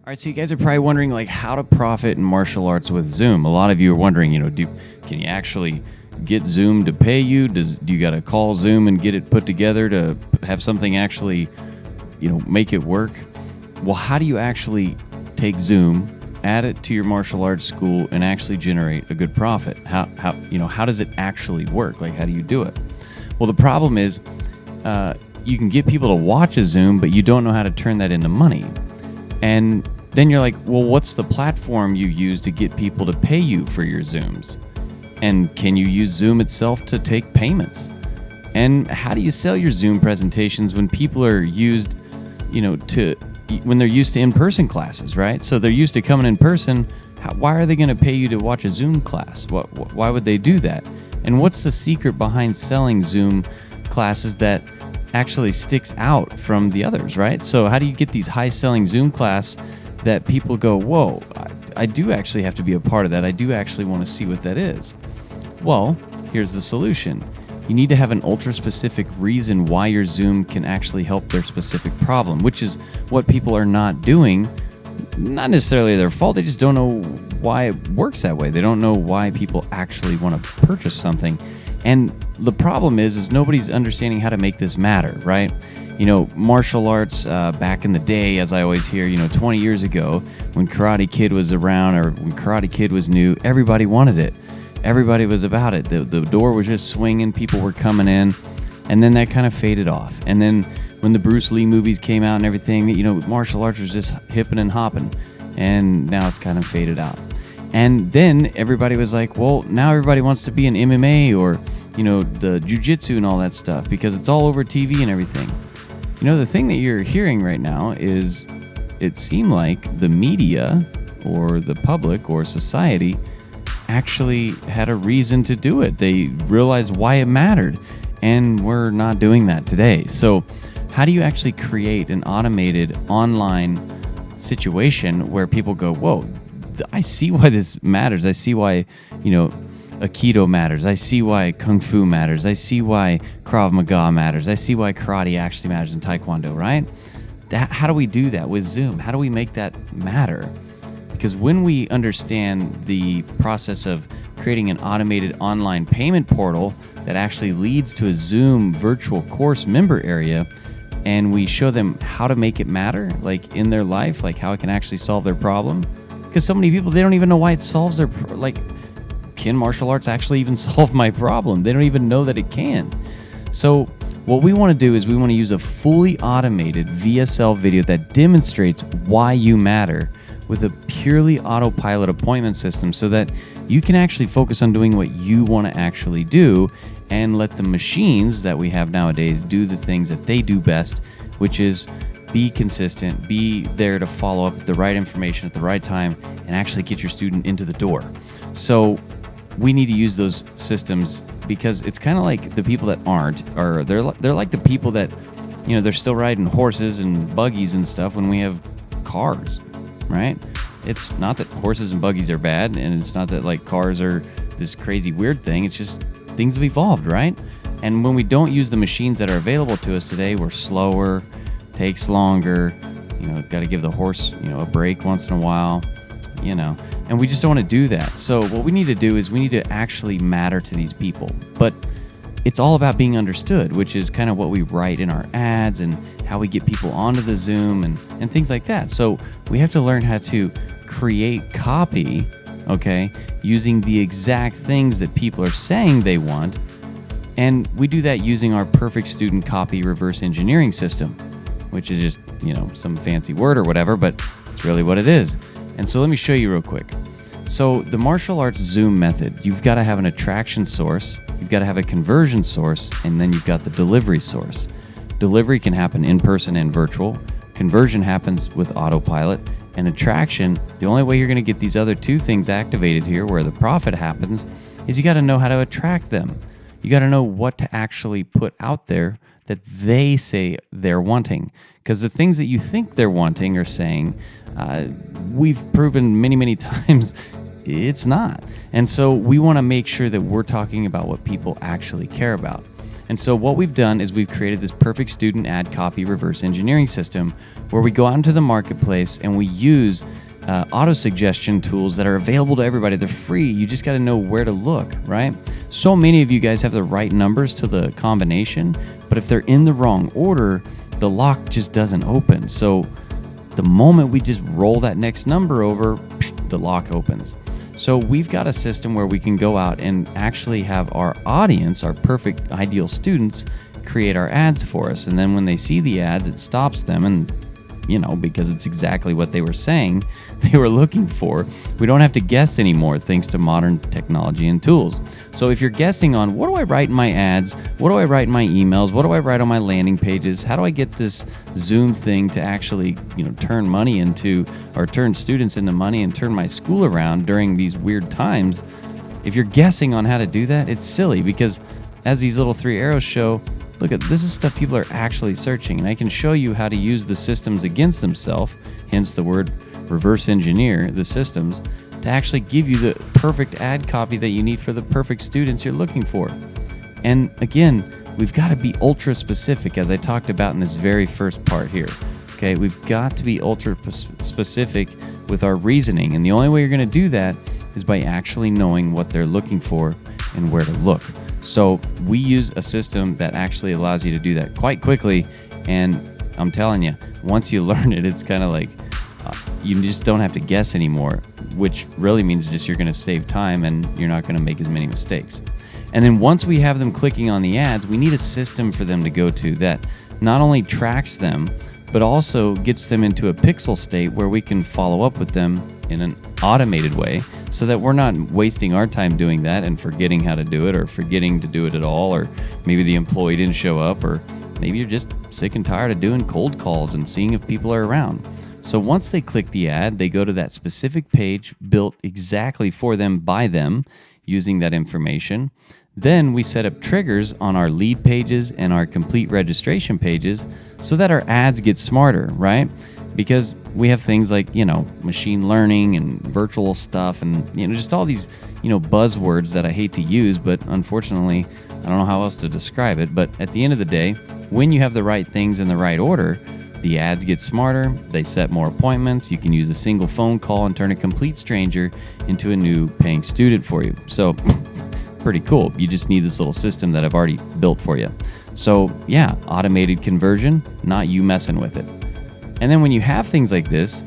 All right, so you guys are probably wondering like how to profit in martial arts with Zoom. A lot of you are wondering, can you actually get Zoom to pay you? Do you got to call Zoom and get it put together to have something actually, make it work? Well, how do you actually take Zoom, add it to your martial arts school, and actually generate a good profit? How does it actually work? Like, how do you do it? Well, the problem is, you can get people to watch a Zoom, but you don't know how to turn that into money. And then you're like, well, what's the platform you use to get people to pay you for your Zooms? And can you use Zoom itself to take payments? And how do you sell your Zoom presentations when people are used, when they're used to in-person classes, right? So they're used to coming in person. Why are they going to pay you to watch a Zoom class? Why would they do that? And what's the secret behind selling Zoom classes that actually sticks out from the others, right? So how do you get these high-selling Zoom class that people go, whoa, I do actually have to be a part of that. I do actually want to see what that is. Well, here's the solution. You need to have an ultra-specific reason why your Zoom can actually help their specific problem, which is what people are not doing. Not necessarily their fault, they just don't know why it works that way. They don't know why people actually want to purchase something. And the problem is nobody's understanding how to make this matter, right? Martial arts back in the day, as I always hear, 20 years ago, when Karate Kid was around or when Karate Kid was new, everybody wanted it. Everybody was about it. The door was just swinging, people were coming in, and then that kind of faded off. And then when the Bruce Lee movies came out and everything, martial arts was just hipping and hopping, and now it's kind of faded out. And then everybody was like, well, now everybody wants to be in MMA or, the jiu-jitsu and all that stuff because it's all over TV and everything. The thing that you're hearing right now is it seemed like the media or the public or society actually had a reason to do it. They realized why it mattered, and we're not doing that today. So how do you actually create an automated online situation where people go, whoa, I see why this matters. I see why, Aikido matters. I see why Kung Fu matters. I see why Krav Maga matters. I see why karate actually matters in Taekwondo, right? How do we do that with Zoom? How do we make that matter? Because when we understand the process of creating an automated online payment portal that actually leads to a Zoom virtual course member area, and we show them how to make it matter, like in their life, like how it can actually solve their problem. Because so many people, they don't even know why it solves their, can martial arts actually even solve my problem? They don't even know that it can. So what we want to do is we want to use a fully automated VSL video that demonstrates why you matter with a purely autopilot appointment system so that you can actually focus on doing what you want to actually do and let the machines that we have nowadays do the things that they do best, which is be consistent, be there to follow up with the right information at the right time, and actually get your student into the door. So we need to use those systems because it's kind of like the people that aren't, or they're like the people that, they're still riding horses and buggies and stuff when we have cars, right? It's not that horses and buggies are bad, and it's not that like cars are this crazy weird thing. It's just things have evolved, right? And when we don't use the machines that are available to us today, we're slower, takes longer, got to give the horse, a break once in a while, and we just don't want to do that. So what we need to do is we need to actually matter to these people. But it's all about being understood, which is kind of what we write in our ads and how we get people onto the Zoom and things like that. So we have to learn how to create copy, okay, using the exact things that people are saying they want. And we do that using our perfect student copy reverse engineering system, which is just, some fancy word or whatever, but it's really what it is. And so let me show you real quick. So the martial arts Zoom method, you've got to have an attraction source, you've got to have a conversion source, and then you've got the delivery source. Delivery can happen in person and virtual. Conversion happens with autopilot. And attraction, the only way you're going to get these other two things activated here where the profit happens is you got to know how to attract them. You got to know what to actually put out there that they say they're wanting. Because the things that you think they're wanting or saying, we've proven many, many times it's not. And so we want to make sure that we're talking about what people actually care about. And so what we've done is we've created this perfect student ad copy reverse engineering system where we go out into the marketplace and we use auto suggestion tools that are available to everybody. They're free. You just got to know where to look, right? So many of you guys have the right numbers to the combination, but if they're in the wrong order, the lock just doesn't open. So the moment we just roll that next number over, the lock opens. So we've got a system where we can go out and actually have our audience, our perfect ideal students, create our ads for us. And then when they see the ads, it stops them. And, because it's exactly what they were saying they were looking for. We don't have to guess anymore thanks to modern technology and tools. So if you're guessing on what do I write in my ads, what do I write in my emails, what do I write on my landing pages, how do I get this Zoom thing to actually turn money into, or turn students into money and turn my school around during these weird times, if you're guessing on how to do that, it's silly, because as these little 3 arrows show, look, this is stuff people are actually searching, and I can show you how to use the systems against themselves, hence the word reverse engineer the systems, to actually give you the perfect ad copy that you need for the perfect students you're looking for. And again, we've got to be ultra specific, as I talked about in this very first part here. Okay, we've got to be ultra specific with our reasoning, and the only way you're going to do that is by actually knowing what they're looking for and where to look. So we use a system that actually allows you to do that quite quickly, and I'm telling you, once you learn it, it's kind of like you just don't have to guess anymore, which really means just you're going to save time and you're not going to make as many mistakes. And then once we have them clicking on the ads, we need a system for them to go to that not only tracks them, but also gets them into a pixel state where we can follow up with them in an automated way, so that we're not wasting our time doing that and forgetting how to do it, or forgetting to do it at all, or maybe the employee didn't show up, or maybe you're just sick and tired of doing cold calls and seeing if people are around. So once they click the ad, they go to that specific page built exactly for them by them using that information. Then we set up triggers on our lead pages and our complete registration pages so that our ads get smarter, right? Because we have things like, machine learning and virtual stuff and, just all these, buzzwords that I hate to use, but unfortunately, I don't know how else to describe it. But at the end of the day, when you have the right things in the right order, the ads get smarter, they set more appointments, you can use a single phone call and turn a complete stranger into a new paying student for you. So pretty cool. You just need this little system that I've already built for you. So yeah, automated conversion, not you messing with it. And then when you have things like this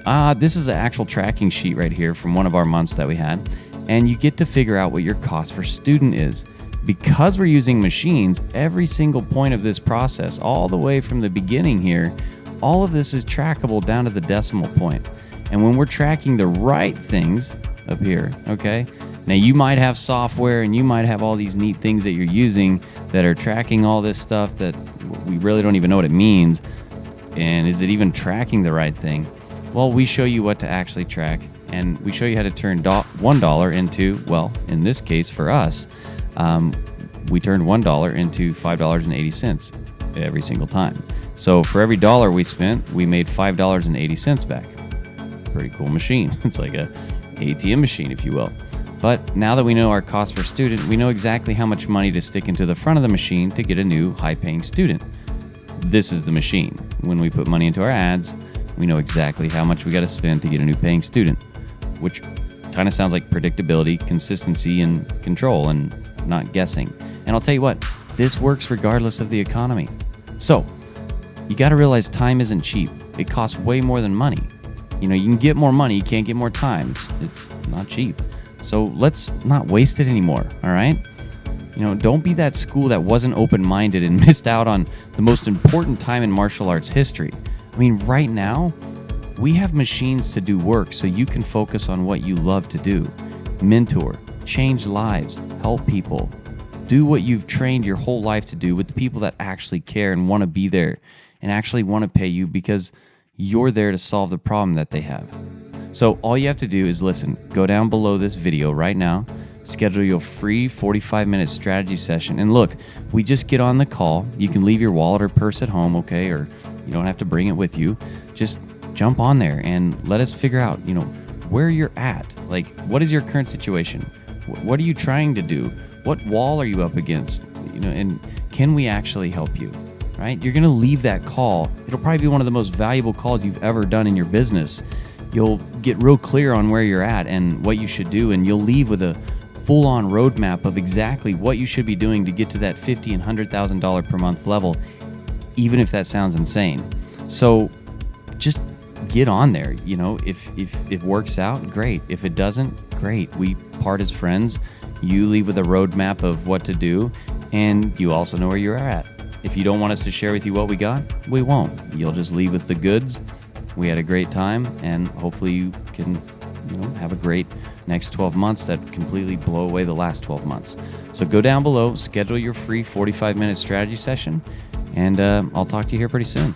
is an actual tracking sheet right here from one of our months that we had, and you get to figure out what your cost per student is. Because we're using machines, every single point of this process, all the way from the beginning here, all of this is trackable down to the decimal point. And when we're tracking the right things up here, okay? Now you might have software and you might have all these neat things that you're using that are tracking all this stuff that we really don't even know what it means. And is it even tracking the right thing? Well, we show you what to actually track, and we show you how to turn $1 into, well, in this case for us, we turned $1 into $5.80 every single time. So for every dollar we spent, we made $5.80 back. Pretty cool machine. It's like a ATM machine, if you will. But now that we know our cost per student, we know exactly how much money to stick into the front of the machine to get a new high-paying student. This is the machine. When we put money into our ads, we know exactly how much we got to spend to get a new paying student, which kind of sounds like predictability, consistency, and control, and not guessing. And I'll tell you what, this works regardless of the economy. So you got to realize time isn't cheap. It costs way more than money. You can get more money, you can't get more time. It's not cheap. So let's not waste it anymore, all right? Don't be that school that wasn't open-minded and missed out on the most important time in martial arts history. I mean, right now, we have machines to do work so you can focus on what you love to do. Mentor, change lives, help people. Do what you've trained your whole life to do with the people that actually care and want to be there and actually want to pay you because you're there to solve the problem that they have. So all you have to do is listen. Go down below this video right now, schedule your free 45-minute strategy session. And look, we just get on the call. You can leave your wallet or purse at home, okay? Or you don't have to bring it with you. Just jump on there and let us figure out, where you're at. Like, what is your current situation? What are you trying to do? What wall are you up against? and can we actually help you? Right? You're going to leave that call. It'll probably be one of the most valuable calls you've ever done in your business. You'll get real clear on where you're at and what you should do, and you'll leave with a full-on roadmap of exactly what you should be doing to get to that $50,000 and $100,000 per month level, even if that sounds insane. So just get on there. If it works out, great. If it doesn't, great. We part as friends. You leave with a roadmap of what to do, and you also know where you're at. If you don't want us to share with you what we got, we won't. You'll just leave with the goods. We had a great time, and hopefully you can have a great next 12 months that completely blow away the last 12 months. So go down below, schedule your free 45-minute strategy session, and I'll talk to you here pretty soon.